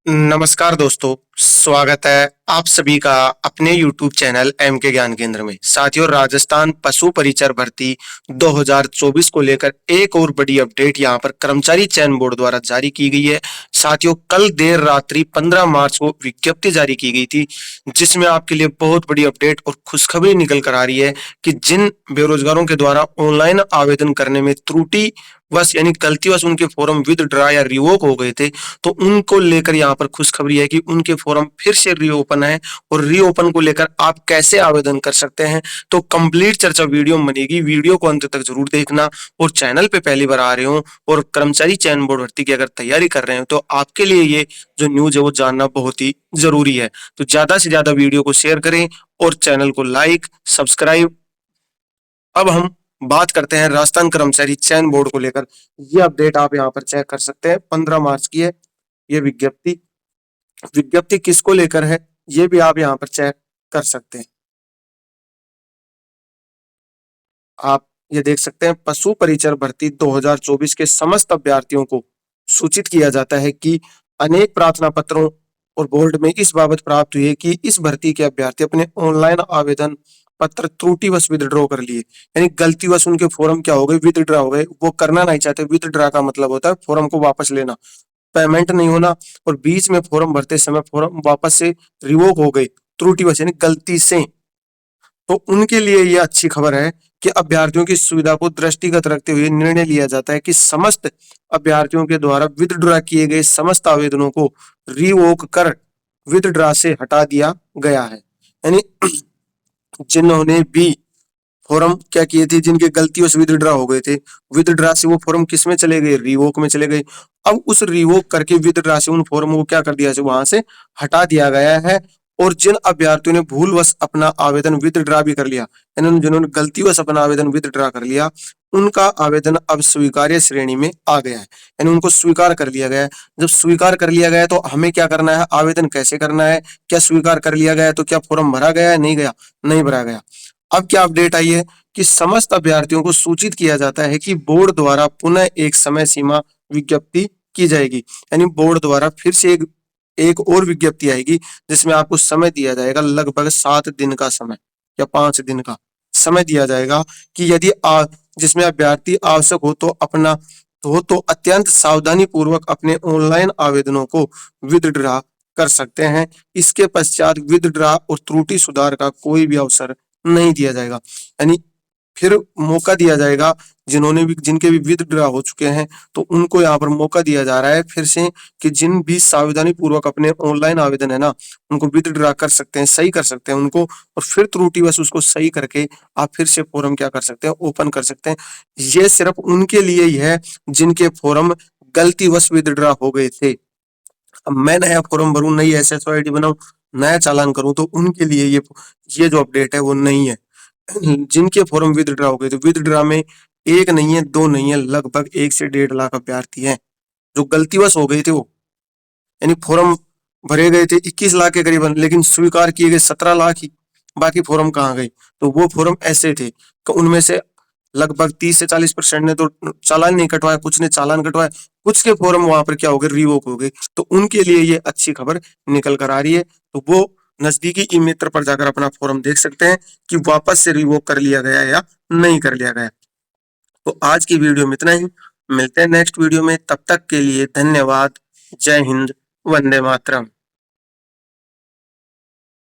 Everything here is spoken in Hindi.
नमस्कार दोस्तों, स्वागत है आप सभी का अपने YouTube चैनल एम के ज्ञान केंद्र में। साथियों, राजस्थान पशु परिचर भर्ती 2024 को लेकर एक और बड़ी अपडेट यहाँ पर कर्मचारी चयन बोर्ड द्वारा जारी की गई है। साथियों, कल देर रात्रि 15 मार्च को विज्ञप्ति जारी की गई थी, जिसमें आपके लिए बहुत बड़ी अपडेट और खुशखबरी निकल कर आ रही है कि जिन बेरोजगारों के द्वारा ऑनलाइन आवेदन करने में त्रुटि बस यानी गलतीवश उनके फॉर्म विदड्रॉ या रिवोक हो गए थे, तो उनको लेकर यहाँ पर खुशखबरी है कि उनके फॉर्म फिर से रीओपन है और रीओपन को लेकर आप कैसे आवेदन कर सकते हैं। तो कंप्लीट चर्चा वीडियो में बनेगी, वीडियो को अंत तक जरूर देखना। और चैनल पे पहली बार आ रहे हो और कर्मचारी चयन बोर्ड भर्ती की अगर तैयारी कर रहे हो तो आपके लिए ये जो न्यूज है वो जानना बहुत ही जरूरी है। तो ज्यादा से ज्यादा वीडियो को शेयर करें और चैनल को लाइक सब्सक्राइब। अब हम बात करते हैं राजस्थान कर्मचारी चयन बोर्ड को लेकर। ये अपडेट आप यहाँ पर चेक कर सकते हैं, 15 मार्च की है ये विज्ञप्ति। विज्ञप्ति किसको लेकर है ये भी आप यहाँ पर चेक कर सकते हैं। आप ये देख सकते हैं, पशु परिचर भर्ती 2024 के समस्त अभ्यर्थियों को सूचित किया जाता है कि अनेक प्रार्थना पत्रों और बोर्ड में इस बाबत प्राप्त हुई है कि इस भर्ती के अभ्यर्थी अपने ऑनलाइन आवेदन पत्र त्रुटिवश विदड्रॉ कर लिए, यानी गलतीवश उनके फॉर्म क्या हो गए, विदड्रॉ हो गए। वो करना नहीं चाहते। विदड्रॉ का मतलब होता है फॉर्म को वापस लेना, पेमेंट नहीं होना, और बीच में फॉर्म भरते समय फॉर्म वापस से रिवोक हो गई त्रुटिवश यानी गलती से। तो उनके लिए यह अच्छी खबर है कि अभ्यर्थियों की सुविधा को दृष्टिगत रखते हुए निर्णय लिया जाता है कि समस्त अभ्यर्थियों के द्वारा विदड्रॉ किए गए समस्त आवेदनों को रिवोक कर विदड्रॉ से हटा दिया गया है। यानी जिन्होंने भी फॉर्म क्या किए थे, जिनके गलतियों से विदड्रॉ हो गए थे, विदड्रॉ से वो फॉर्म किस में चले गए, रिवोक में चले गए। अब उस रिवोक करके विदड्रॉ से उन फॉर्म को क्या कर दिया, वहां से हटा दिया गया है। और जिन अभ्यर्थियों ने भूलवश अपना आवेदन विदड्रॉ भी कर लिया, यानी जिन्होंने गलतीवश अपना आवेदन विदड्रॉ कर लिया, उनका आवेदन अब स्वीकार्य श्रेणी में आ गया है, यानी उनको स्वीकार कर लिया गया है। जब स्वीकार कर लिया गया है तो हमें क्या करना है, आवेदन कैसे करना है। क्या स्वीकार कर लिया गया है तो क्या फॉर्म भरा गया है, नहीं गया, नहीं भरा गया। अब क्या अपडेट आई है कि समस्त अभ्यर्थियों को सूचित किया जाता है कि बोर्ड द्वारा पुनः एक समय सीमा विज्ञप्ति की जाएगी, यानी बोर्ड द्वारा फिर से एक और विज्ञप्ति आएगी जिसमें आपको समय दिया जाएगा, लगभग 7 दिन का समय या 5 दिन का समय दिया जाएगा कि यदि जिसमें अभ्यर्थी आवश्यक हो तो अत्यंत सावधानी पूर्वक अपने ऑनलाइन आवेदनों को विदड्रॉ कर सकते हैं। इसके पश्चात विदड्रॉ और त्रुटि सुधार का कोई भी अवसर नहीं दिया जाएगा, यानी फिर मौका दिया जाएगा जिनके भी विदड्रॉ हो चुके हैं, तो उनको यहाँ पर मौका दिया जा रहा है फिर से कि जिन भी सावधानी पूर्वक अपने ऑनलाइन आवेदन है ना, उनको विदड्रॉ कर सकते हैं, सही कर सकते हैं उनको, और फिर त्रुटिवश उसको सही करके आप फिर से फॉर्म क्या कर सकते हैं, ओपन कर सकते हैं। ये सिर्फ उनके लिए ही है जिनके फॉर्म गलतीवश विदड्रॉ हो गए थे। अब मैं नया फॉर्म भरूं, नई एसएसओ आईडी बनाऊं, नया चालान करूं, तो उनके लिए ये जो अपडेट है वो नहीं है। जिनके फॉर्म विदड्रॉ हो गए थे, विदड्रॉ में एक नहीं है, दो नहीं है, लगभग 1 से 1.5 लाख अभ्यर्थी हैं जो गलतीवश हो गए थे। वो यानी फॉर्म भरे गए थे 21 लाख के करीबन, लेकिन स्वीकार किए गए 17 लाख ही। बाकी फॉर्म कहाँ गए, तो वो फॉर्म ऐसे थे कि उनमें से लगभग 30 से 40% ने तो चालान नहीं कटवाया, कुछ ने चालान कटवाया, कुछ के फॉर्म वहां पर क्या हो गए, रिवोक हो गए। तो उनके लिए ये अच्छी खबर निकल कर आ रही है। तो वो नजदीकी ई मित्र पर जाकर अपना फॉर्म देख सकते हैं कि वापस से रिवोक कर लिया गया या नहीं कर लिया गया। तो आज की वीडियो में इतना ही, मिलते हैं नेक्स्ट वीडियो में, तब तक के लिए धन्यवाद। जय हिंद, वंदे मातरम।